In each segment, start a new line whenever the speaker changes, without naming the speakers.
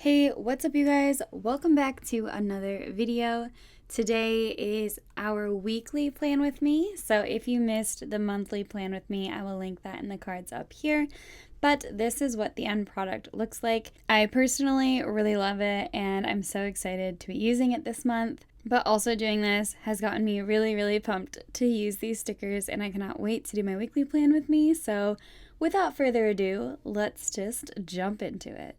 Hey, what's up you guys? Welcome back to another video. Today is our weekly plan with me. So if you missed the monthly plan with me, I will link that in the cards up here. But this is what the end product looks like. I personally really love it and I'm so excited to be using it this month. But also doing this has gotten me really pumped to use these stickers and I cannot wait to do my weekly plan with me. So without further ado, let's just jump into it.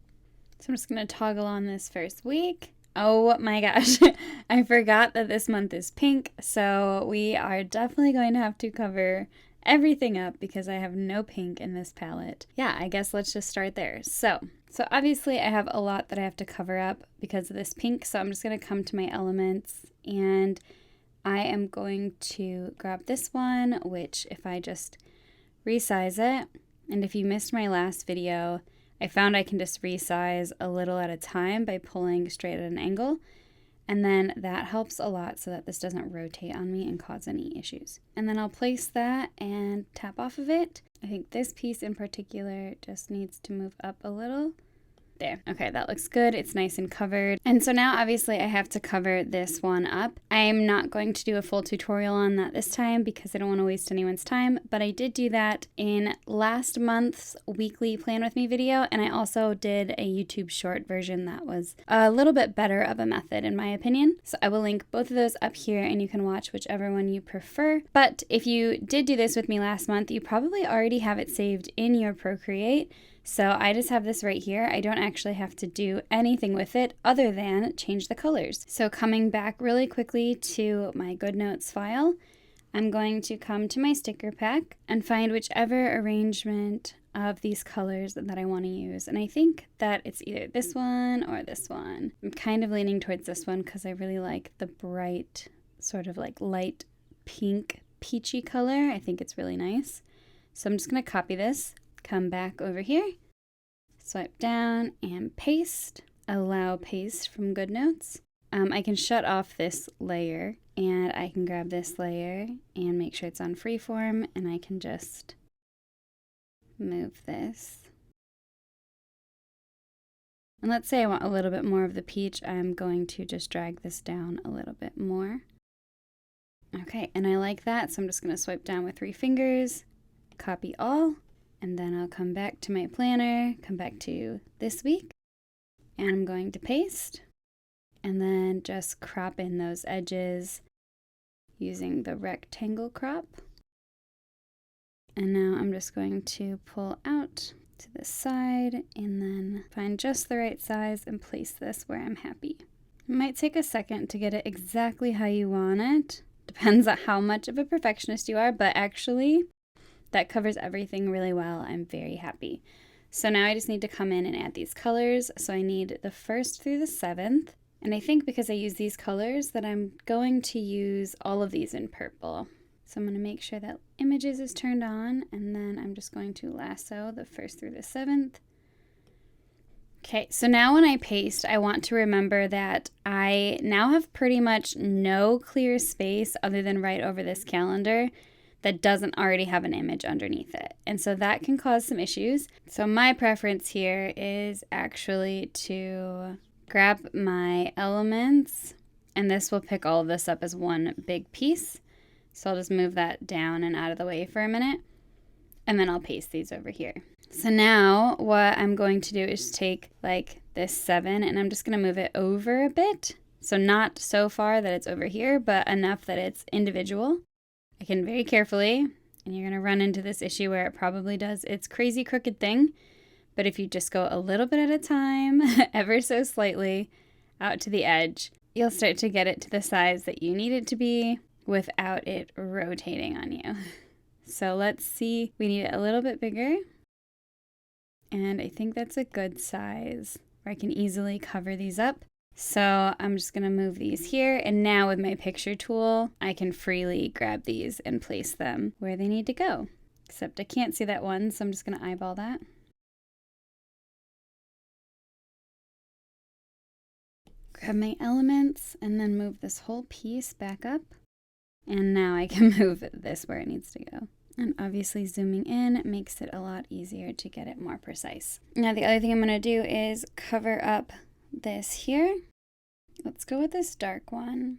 So I'm just going to toggle on this first week. Oh my gosh, I forgot that this month is pink, so we are definitely going to have to cover everything up because I have no pink in this palette. Yeah, I guess let's just start there. So obviously I have a lot that I have to cover up because of this pink, so I'm just going to come to my elements and I am going to grab this one, which if I just resize it, and if you missed my last video, I found I can just resize a little at a time by pulling straight at an angle, and then that helps a lot so that this doesn't rotate on me and cause any issues. And then I'll place that and tap off of it. I think this piece in particular just needs to move up a little. There. Okay, that looks good. It's nice and covered. And so now obviously I have to cover this one up. I'm not going to do a full tutorial on that this time because I don't want to waste anyone's time, but I did do that in last month's weekly plan with me video, and I also did a YouTube short version that was a little bit better of a method in my opinion. So I will link both of those up here and you can watch whichever one you prefer. But if you did do this with me last month, you probably already have it saved in your Procreate. So I just have this right here. I don't actually have to do anything with it other than change the colors. So coming back really quickly to my Goodnotes file, I'm going to come to my sticker pack and find whichever arrangement of these colors that I want to use. And I think that it's either this one or this one. I'm kind of leaning towards this one because I really like the bright, sort of like light pink, peachy color. I think it's really nice. So I'm just going to copy this. Come back over here, swipe down and paste, allow paste from Goodnotes. I can shut off this layer and I can grab this layer and make sure it's on freeform and I can just move this. And let's say I want a little bit more of the peach, I'm going to just drag this down a little bit more. Okay, and I like that, so I'm just going to swipe down with 3 fingers, copy all. And then I'll come back to my planner, come back to this week, and I'm going to paste, and then just crop in those edges using the rectangle crop. And now I'm just going to pull out to the side and then find just the right size and place this where I'm happy. It might take a second to get it exactly how you want it. Depends on how much of a perfectionist you are, but actually, that covers everything really well. I'm very happy. So now I just need to come in and add these colors. So I need the 1st through the 7th. And I think because I use these colors that I'm going to use all of these in purple. So I'm going to make sure that images is turned on. And then I'm just going to lasso the 1st through the 7th. Okay, so now when I paste, I want to remember that I now have pretty much no clear space other than right over this calendar that doesn't already have an image underneath it. And so that can cause some issues. So my preference here is actually to grab my elements, and this will pick all of this up as one big piece. So I'll just move that down and out of the way for a minute, and then I'll paste these over here. So now what I'm going to do is take like this 7 and I'm just gonna move it over a bit. So not so far that it's over here, but enough that it's individual. I can very carefully, and you're going to run into this issue where it probably does its crazy crooked thing, but if you just go a little bit at a time, ever so slightly, out to the edge, you'll start to get it to the size that you need it to be without it rotating on you. So let's see, we need it a little bit bigger, and I think that's a good size where I can easily cover these up. So I'm just going to move these here, and now with my picture tool, I can freely grab these and place them where they need to go. Except I can't see that one, so I'm just going to eyeball that. Grab my elements, and then move this whole piece back up. And now I can move this where it needs to go. And obviously zooming in makes it a lot easier to get it more precise. Now the other thing I'm going to do is cover up this here. Let's go with this dark one.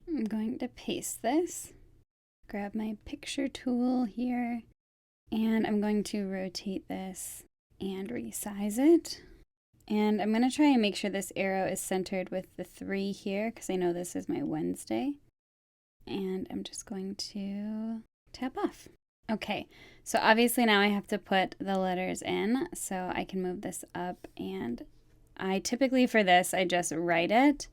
I'm going to paste this. Grab my picture tool here, and I'm going to rotate this and resize it. And I'm going to try and make sure this arrow is centered with the 3 here, because I know this is my Wednesday. And I'm just going to tap off. Okay, so obviously now I have to put the letters in, so I can move this up, and I typically for this, I just write it.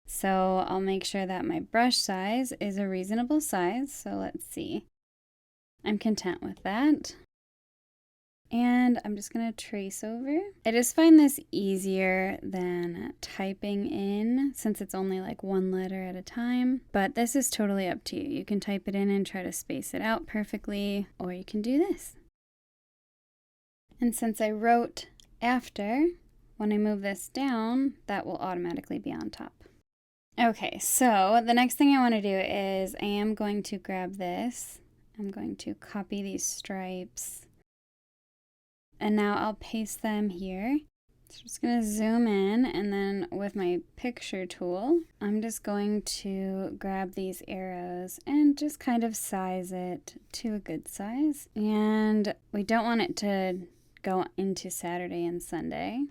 So I'll make sure that my brush size is a reasonable size. So let's see. I'm content with that. And I'm just going to trace over. I just find this easier than typing in since it's only like 1 letter at a time. But this is totally up to you. You can type it in and try to space it out perfectly, or you can do this. And since I wrote after, when I move this down, that will automatically be on top. Okay, so the next thing I want to do is I am going to grab this. I'm going to copy these stripes. And now I'll paste them here. So I'm just going to zoom in, and then with my picture tool, I'm just going to grab these arrows and just kind of size it to a good size. And we don't want it to go into Saturday and Sunday.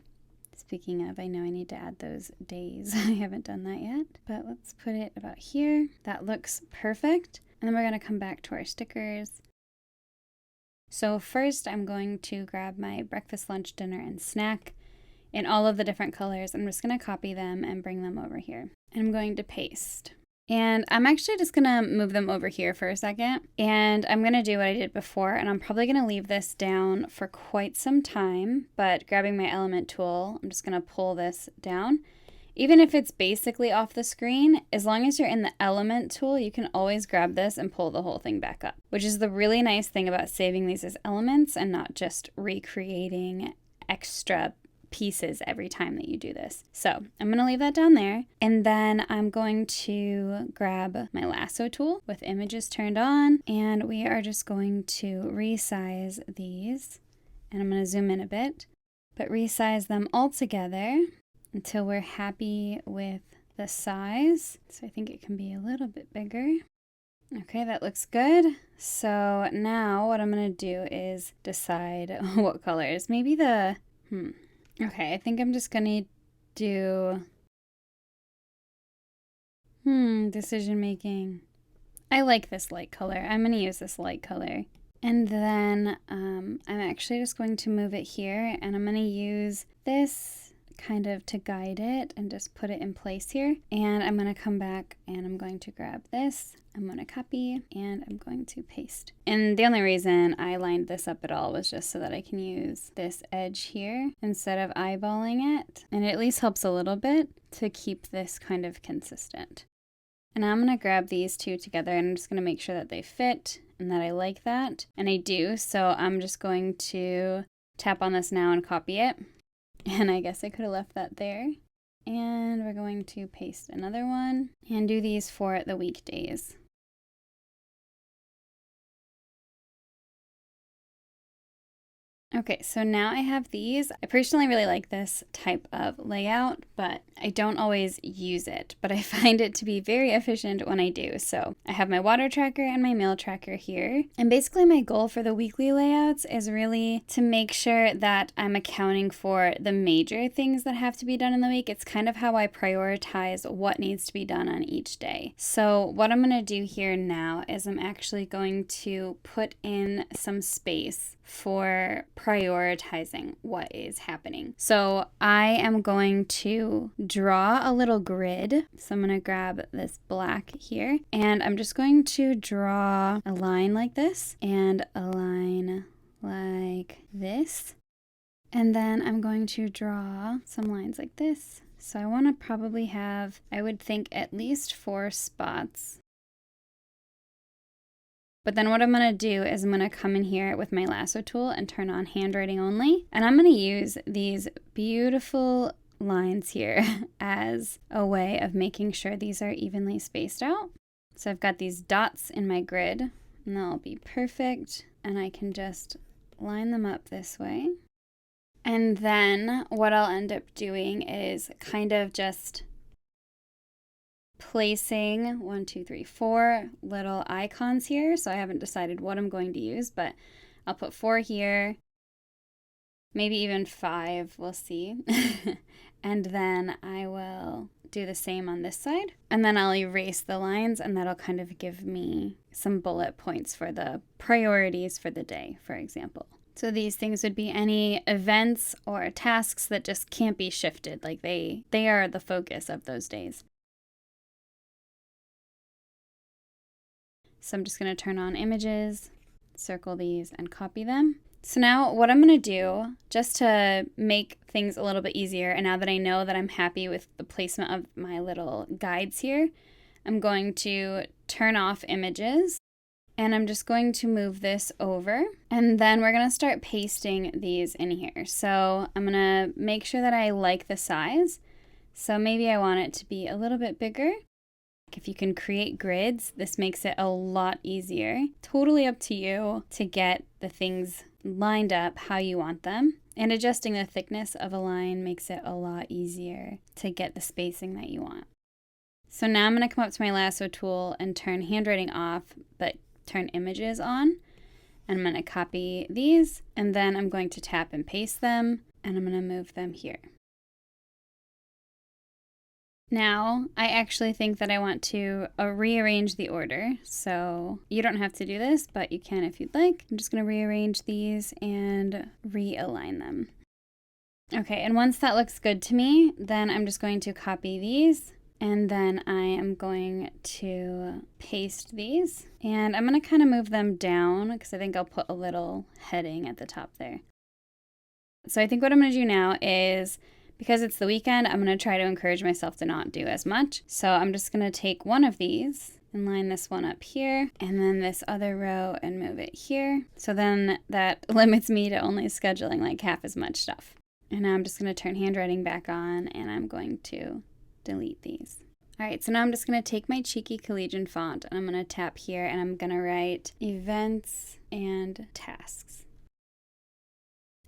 Speaking of, I know I need to add those days. I haven't done that yet, but let's put it about here. That looks perfect. And then we're going to come back to our stickers. So first I'm going to grab my breakfast, lunch, dinner, and snack in all of the different colors. I'm just going to copy them and bring them over here. And I'm going to paste. And I'm actually just going to move them over here for a second. And I'm going to do what I did before. And I'm probably going to leave this down for quite some time. But grabbing my element tool, I'm just going to pull this down. Even if it's basically off the screen, as long as you're in the element tool, you can always grab this and pull the whole thing back up. Which is the really nice thing about saving these as elements and not just recreating extra pieces every time that you do this. So I'm going to leave that down there, and then I'm going to grab my lasso tool with images turned on, and we are just going to resize these, and I'm going to zoom in a bit, but resize them all together until we're happy with the size. So I think it can be a little bit bigger. Okay, that looks good. So now what I'm going to do is decide what colors. Maybe the okay, I think I'm just gonna do, decision making. I like this light color. I'm gonna use this light color. And then I'm actually just going to move it here, and I'm gonna use this kind of to guide it and just put it in place here. And I'm gonna come back and I'm going to grab this. I'm going to copy and I'm going to paste. And the only reason I lined this up at all was just so that I can use this edge here instead of eyeballing it. And it at least helps a little bit to keep this kind of consistent. And I'm going to grab these two together, and I'm just going to make sure that they fit and that I like that. And I do, so I'm just going to tap on this now and copy it. And I guess I could have left that there. And we're going to paste another one and do these for the weekdays. Okay, so now I have these. I personally really like this type of layout, but I don't always use it, but I find it to be very efficient when I do. So I have my water tracker and my meal tracker here. And basically my goal for the weekly layouts is really to make sure that I'm accounting for the major things that have to be done in the week. It's kind of how I prioritize what needs to be done on each day. So what I'm gonna do here now is I'm actually going to put in some space for prioritizing what is happening. So I am going to draw a little grid. So I'm going to grab this black here, and I'm just going to draw a line like this and a line like this. And then I'm going to draw some lines like this. So I want to probably have, I would think, at least 4 spots. But then what I'm going to do is I'm going to come in here with my lasso tool and turn on handwriting only. And I'm going to use these beautiful lines here as a way of making sure these are evenly spaced out. So I've got these dots in my grid, and they'll be perfect. And I can just line them up this way. And then what I'll end up doing is kind of just placing 1, 2, 3, 4 little icons here. So I haven't decided what I'm going to use, but I'll put 4 here, maybe even 5, we'll see. And then I will do the same on this side. And then I'll erase the lines, and that'll kind of give me some bullet points for the priorities for the day, for example. So these things would be any events or tasks that just can't be shifted, like they are the focus of those days. So I'm just going to turn on images, circle these, and copy them. So now what I'm going to do, just to make things a little bit easier, and now that I know that I'm happy with the placement of my little guides here, I'm going to turn off images, and I'm just going to move this over, and then we're going to start pasting these in here. So I'm going to make sure that I like the size. So maybe I want it to be a little bit bigger. If you can create grids, this makes it a lot easier. Totally up to you to get the things lined up how you want them. And adjusting the thickness of a line makes it a lot easier to get the spacing that you want. So now I'm going to come up to my lasso tool and turn handwriting off, but turn images on. And I'm going to copy these, and then I'm going to tap and paste them, and I'm going to move them here. Now, I actually think that I want to rearrange the order, so you don't have to do this, but you can if you'd like. I'm just going to rearrange these and realign them. Okay, and once that looks good to me, then I'm just going to copy these, and then I am going to paste these, and I'm going to kind of move them down because I think I'll put a little heading at the top there. So I think what I'm going to do now is, because it's the weekend, I'm going to try to encourage myself to not do as much. So I'm just going to take one of these and line this one up here, and then this other row and move it here. So then that limits me to only scheduling like half as much stuff. And now I'm just going to turn handwriting back on, and I'm going to delete these. All right, so now I'm just going to take my cheeky collegian font, and I'm going to tap here, and I'm going to write events and tasks.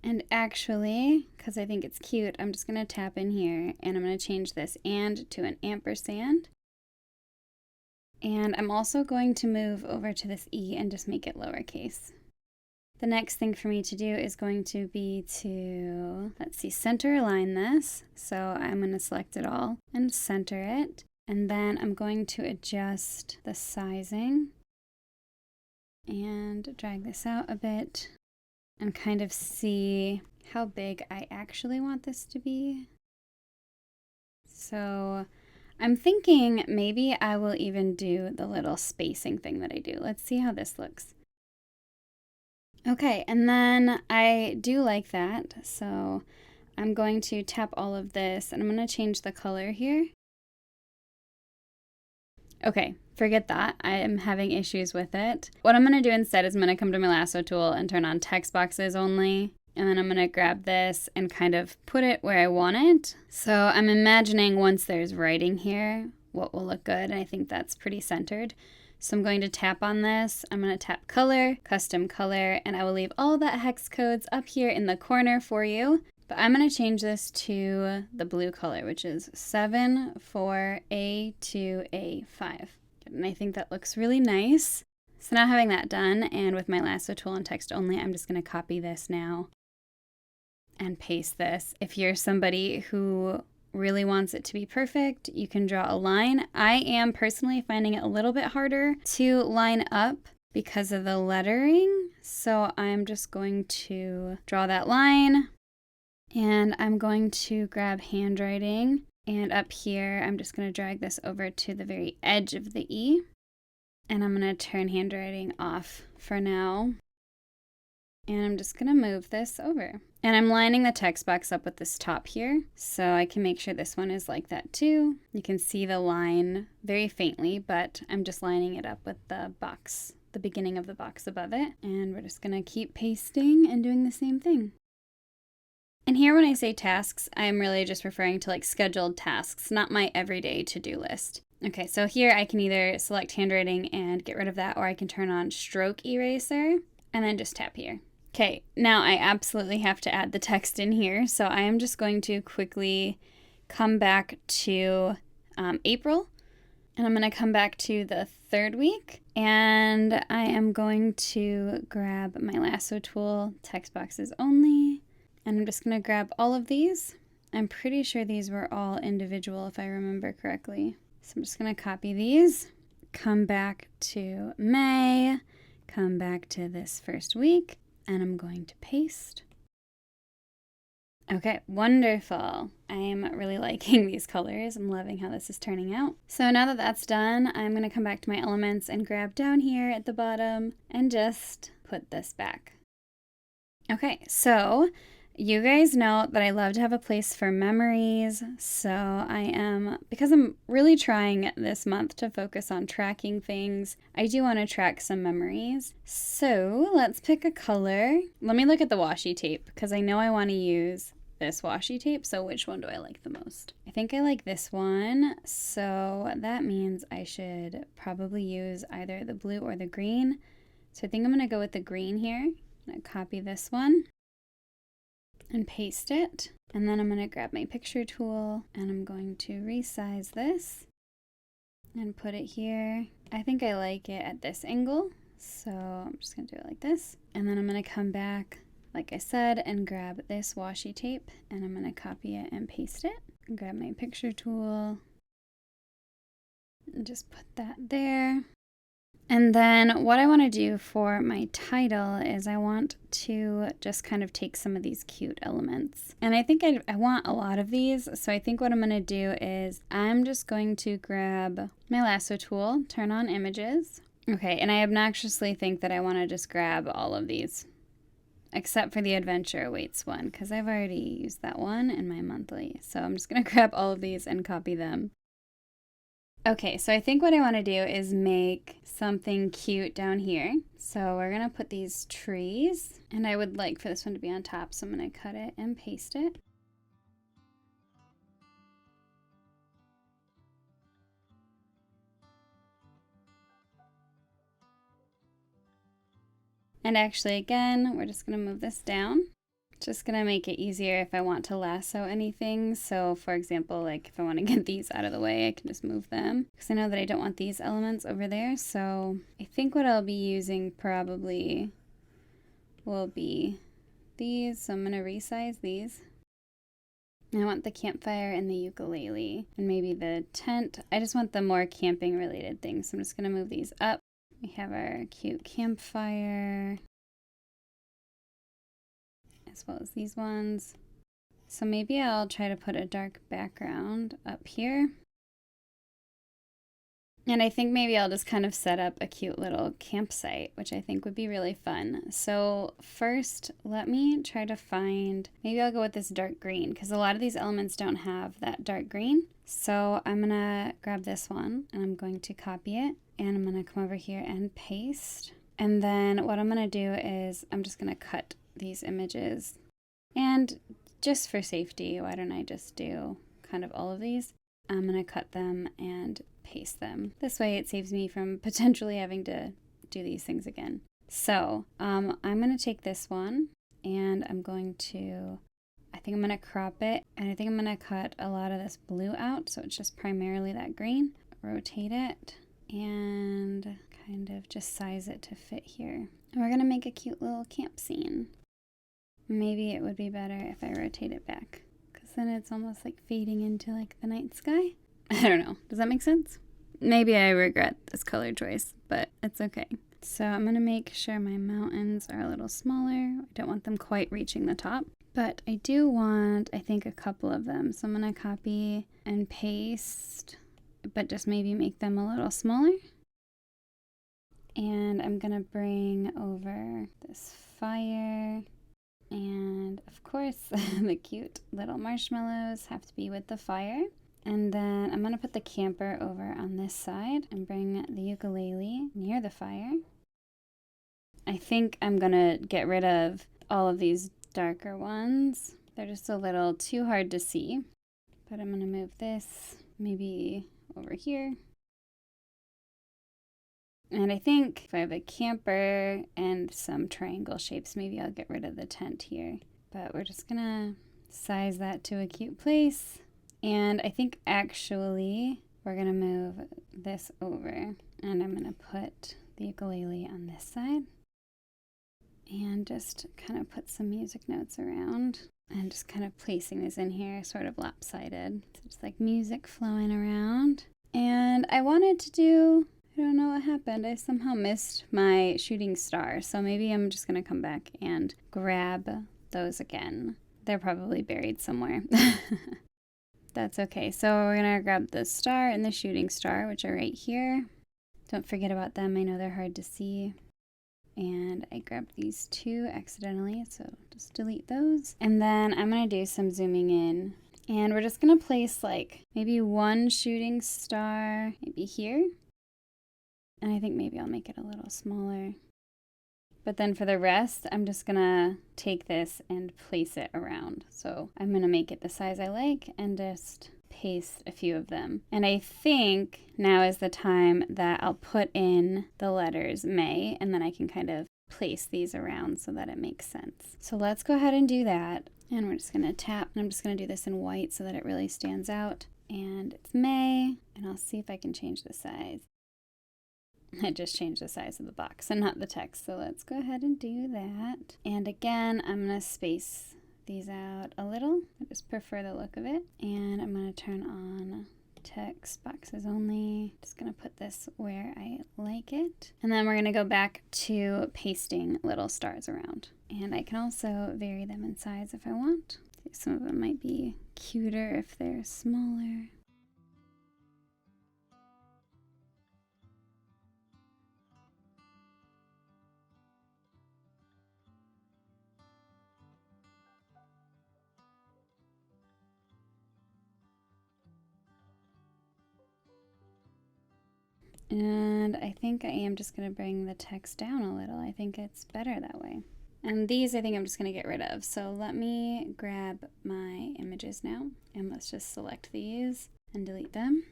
And actually, because I think it's cute, I'm just going to tap in here, and I'm going to change this and to an ampersand. And I'm also going to move over to this E and just make it lowercase. The next thing for me to do is going to be to, let's see, center align this. So I'm going to select it all and center it. And then I'm going to adjust the sizing and drag this out a bit, and kind of see how big I actually want this to be. So I'm thinking maybe I will even do the little spacing thing that I do. Let's see how this looks. Okay, and then I do like that. So I'm going to tap all of this, and I'm going to change the color here. Okay, forget that. I am having issues with it. What I'm going to do instead is I'm going to come to my lasso tool and turn on text boxes only. And then I'm going to grab this and kind of put it where I want it. So I'm imagining once there's writing here, what will look good. And I think that's pretty centered. So I'm going to tap on this. I'm going to tap color, custom color, and I will leave all that hex codes up here in the corner for you. But I'm going to change this to the blue color, which is 74A2A5. And I think that looks really nice. So now having that done, and with my lasso tool and text only, I'm just going to copy this now and paste this. If you're somebody who really wants it to be perfect, you can draw a line. I am personally finding it a little bit harder to line up because of the lettering. So I'm just going to draw that line. And I'm going to grab handwriting, and up here I'm just going to drag this over to the very edge of the E, and I'm going to turn handwriting off for now, and I'm just going to move this over. And I'm lining the text box up with this top here, so I can make sure this one is like that too. You can see the line very faintly, but I'm just lining it up with the box, the beginning of the box above it, and we're just going to keep pasting and doing the same thing. And here when I say tasks, I'm really just referring to like scheduled tasks, not my everyday to-do list. Okay, so here I can either select handwriting and get rid of that, or I can turn on stroke eraser and then just tap here. Okay, now I absolutely have to add the text in here, so I am just going to quickly come back to April, and I'm going to come back to the 3rd week, and I am going to grab my lasso tool, text boxes only, and I'm just going to grab all of these. I'm pretty sure these were all individual if I remember correctly. So I'm just going to copy these, come back to May, come back to this 1st week, and I'm going to paste. Okay, wonderful. I'm really liking these colors. I'm loving how this is turning out. So now that that's done, I'm going to come back to my elements and grab down here at the bottom and just put this back. Okay, so you guys know that I love to have a place for memories, so because I'm really trying this month to focus on tracking things, I do want to track some memories. So let's pick a color. Let me look at the washi tape, because I know I want to use this washi tape, so which one do I like the most? I think I like this one, so that means I should probably use either the blue or the green. So I think I'm going to go with the green here. I'm going to copy this one and paste it, and then I'm going to grab my picture tool and I'm going to resize this and put it here. I think I like it at this angle, so I'm just going to do it like this, and then I'm going to come back, like I said, and grab this washi tape, and I'm going to copy it and paste it, and grab my picture tool and just put that there. And then what I want to do for my title is I want to just kind of take some of these cute elements. And I think I want a lot of these, so I think what I'm going to do is I'm just going to grab my lasso tool, turn on images. Okay, and I obnoxiously think that I want to just grab all of these, except for the Adventure Awaits one, because I've already used that one in my monthly. So I'm just going to grab all of these and copy them. Okay, so I think what I want to do is make something cute down here. So we're going to put these trees, and I would like for this one to be on top, so I'm going to cut it and paste it. And actually, again, we're just going to move this down. Just gonna make it easier if I want to lasso anything. So for example, like if I want to get these out of the way, I can just move them, because I know that I don't want these elements over there. So I think what I'll be using probably will be these. So I'm gonna resize these. I want the campfire and the ukulele and maybe the tent. I just want the more camping related things. So I'm just gonna move these up. We have our cute campfire, as well as these ones. So maybe I'll try to put a dark background up here. And I think maybe I'll just kind of set up a cute little campsite, which I think would be really fun. So first, let me try to find, maybe I'll go with this dark green, because a lot of these elements don't have that dark green. So I'm gonna grab this one and I'm going to copy it, and I'm gonna come over here and paste. And then what I'm gonna do is I'm just gonna cut these images, and just for safety, why don't I just do kind of all of these? I'm gonna cut them and paste them. This way it saves me from potentially having to do these things again. So I'm gonna take this one and I think I'm gonna crop it, and I think I'm gonna cut a lot of this blue out, so it's just primarily that green. Rotate it and kind of just size it to fit here. And we're gonna make a cute little camp scene. Maybe it would be better if I rotate it back, because then it's almost like fading into like the night sky. I don't know. Does that make sense? Maybe I regret this color choice, but it's okay. So I'm going to make sure my mountains are a little smaller. I don't want them quite reaching the top, but I do want, I think, a couple of them. So I'm going to copy and paste, but just maybe make them a little smaller. And I'm going to bring over this fire. And of course, the cute little marshmallows have to be with the fire. And then I'm going to put the camper over on this side and bring the ukulele near the fire. I think I'm going to get rid of all of these darker ones. They're just a little too hard to see. But I'm going to move this maybe over here. And I think if I have a camper and some triangle shapes, maybe I'll get rid of the tent here. But we're just gonna size that to a cute place. And I think actually we're gonna move this over and I'm gonna put the ukulele on this side and just kind of put some music notes around and just kind of placing these in here sort of lopsided. So just like music flowing around. And I wanted to do, I don't know what happened. I somehow missed my shooting star. So maybe I'm just gonna come back and grab those again. They're probably buried somewhere. That's okay. So we're gonna grab the star and the shooting star, which are right here. Don't forget about them. I know they're hard to see. And I grabbed these two accidentally, so just delete those. And then I'm gonna do some zooming in. And we're just gonna place like maybe one shooting star maybe here. And I think maybe I'll make it a little smaller. But then for the rest, I'm just gonna take this and place it around. So I'm gonna make it the size I like and just paste a few of them. And I think now is the time that I'll put in the letters May, and then I can kind of place these around so that it makes sense. So let's go ahead and do that. And we're just gonna tap, and I'm just gonna do this in white so that it really stands out. And it's May, and I'll see if I can change the size. I just changed the size of the box and not the text, so let's go ahead and do that. And again, I'm gonna space these out a little. I just prefer the look of it. And I'm gonna turn on text boxes only. Just gonna put this where I like it. And then we're gonna go back to pasting little stars around. And I can also vary them in size if I want. Some of them might be cuter if they're smaller. And I think I am just going to bring the text down a little. I think it's better that way. And these I think I'm just going to get rid of. So let me grab my images now. And let's just select these and delete them.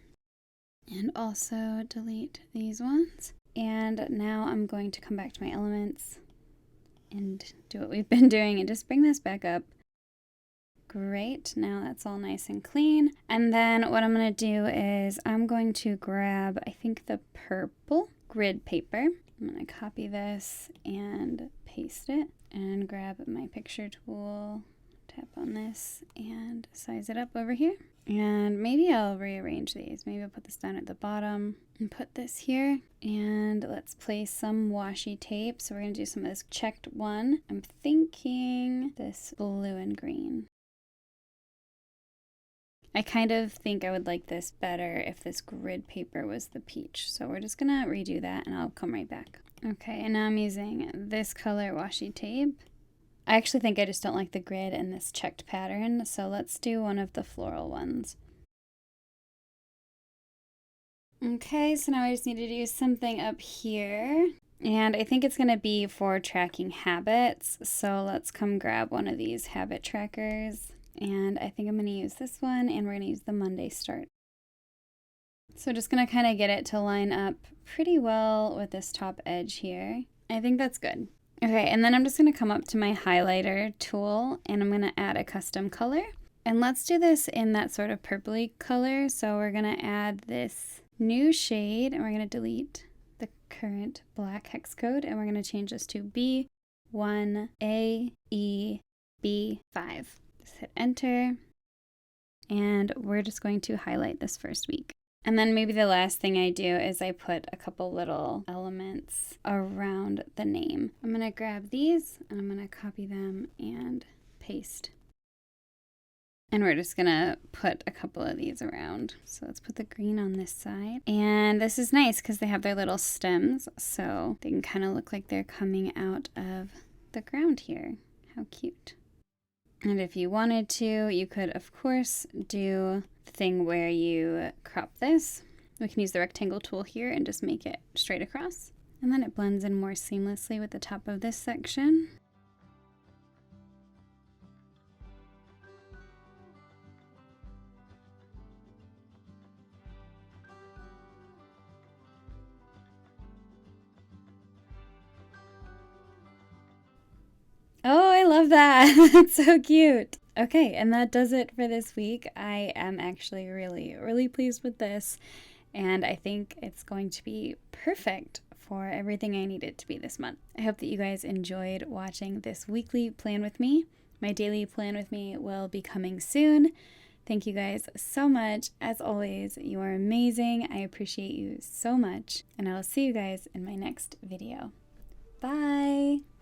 And also delete these ones. And now I'm going to come back to my elements and do what we've been doing and just bring this back up. Great, now that's all nice and clean. And then what I'm gonna do is I'm going to grab, I think, the purple grid paper. I'm gonna copy this and paste it and grab my picture tool, tap on this and size it up over here. And maybe I'll rearrange these. Maybe I'll put this down at the bottom and put this here. And let's place some washi tape. So we're gonna do some of this checked one. I'm thinking this blue and green. I kind of think I would like this better if this grid paper was the peach. So we're just gonna redo that and I'll come right back. Okay, and now I'm using this color washi tape. I actually think I just don't like the grid and this checked pattern. So let's do one of the floral ones. Okay, so now I just need to do something up here. And I think it's gonna be for tracking habits. So let's come grab one of these habit trackers. And I think I'm going to use this one, and we're going to use the Monday start. So just going to kind of get it to line up pretty well with this top edge here. I think that's good. Okay, and then I'm just going to come up to my highlighter tool, and I'm going to add a custom color. And let's do this in that sort of purpley color. So we're going to add this new shade, and we're going to delete the current black hex code, and we're going to change this to B1AEB5. Just hit enter, and we're just going to highlight this first week. And then maybe the last thing I do is I put a couple little elements around the name. I'm going to grab these and I'm going to copy them and paste. And we're just going to put a couple of these around. So let's put the green on this side. And this is nice because they have their little stems, so they can kind of look like they're coming out of the ground here. How cute. And if you wanted to, you could, of course, do the thing where you crop this. We can use the rectangle tool here and just make it straight across. And then it blends in more seamlessly with the top of this section. love that. That's so cute. Okay, and that does it for this week. I am actually really, really pleased with this, and I think it's going to be perfect for everything I need it to be this month. I hope that you guys enjoyed watching this weekly plan with me. My daily plan with me will be coming soon. Thank you guys so much. As always, you are amazing. I appreciate you so much, and I will see you guys in my next video. Bye!